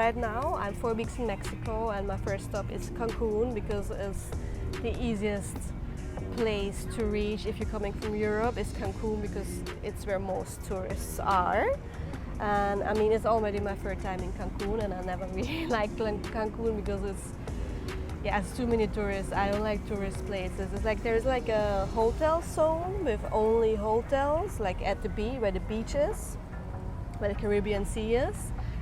right now I'm 4 weeks in Mexico, and my first stop is Cancun because it's the easiest place to reach if you're coming from Europe. Is Cancun because it's where most tourists are. And I mean, it's already my third time in Cancun, and I never really liked Cancun because it's too many tourists. I don't like tourist places. It's like there's like a hotel zone with only hotels, like at the beach, where the beach is, where the Caribbean Sea is,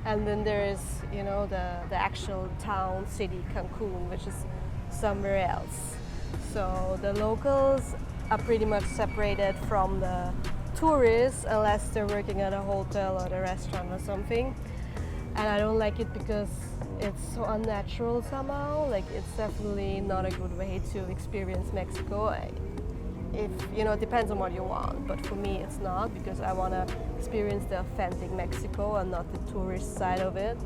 and then there is, you know, the actual town, city, Cancun, which is somewhere else. So the locals are pretty much separated from the tourists unless they're working at a hotel or a restaurant or something. And I don't like it because it's so unnatural somehow. Like, it's definitely not a good way to experience Mexico. If you know, it depends on what you want, but for me it's not, because I want to experience the authentic Mexico and not the tourist side of it.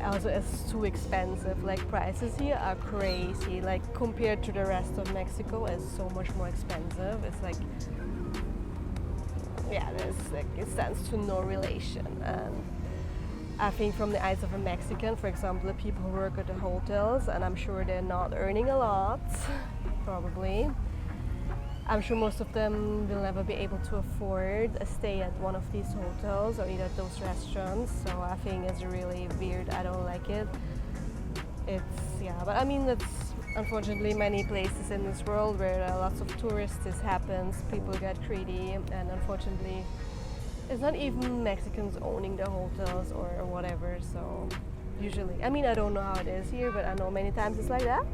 Also, it's too expensive. Like, prices here are crazy. Like, compared to the rest of Mexico, it's so much more expensive. It's like, it stands to no relation. And I think from the eyes of a Mexican, for example, the people who work at the hotels, and I'm sure they're not earning a lot, probably. I'm sure most of them will never be able to afford a stay at one of these hotels or eat at those restaurants. So I think it's really weird. I don't like it. But I mean, that's unfortunately many places in this world where there are lots of tourists. This happens. People get greedy, and unfortunately, it's not even Mexicans owning the hotels or whatever. So usually, I mean, I don't know how it is here, but I know many times it's like that.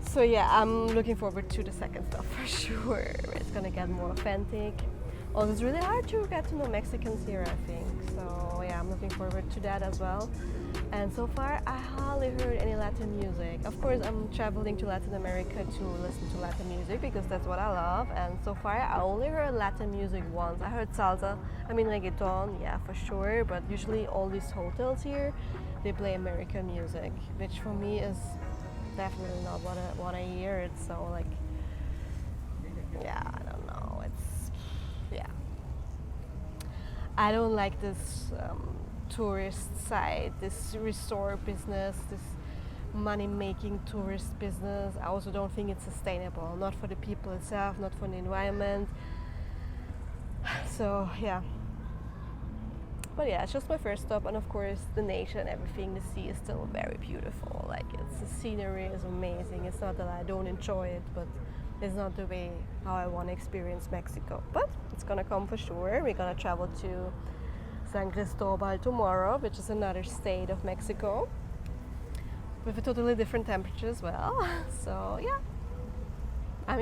So yeah, I'm looking forward to the second stop for sure. It's gonna get more authentic. Also, it's really hard to get to know Mexicans here, I think. So yeah, I'm looking forward to that as well. And so far, I hardly heard any Latin music. Of course, I'm traveling to Latin America to listen to Latin music because that's what I love. And so far, I only heard Latin music once. I heard salsa, I mean reggaeton, yeah, for sure. But usually all these hotels here, they play American music, which for me is definitely not what I hear. It's so like, I don't know. I don't like this tourist side, this resort business, this money-making tourist business. I also don't think it's sustainable, not for the people itself, not for the environment. So but yeah, it's just my first stop, and of course the nature and everything, the sea is still very beautiful. Like, the scenery is amazing. It's not that I don't enjoy it, but it's not the way how I want to experience Mexico. But it's gonna come for sure. We're gonna travel to San Cristóbal tomorrow, which is another state of Mexico with a totally different temperature as well. So yeah, I'm excited.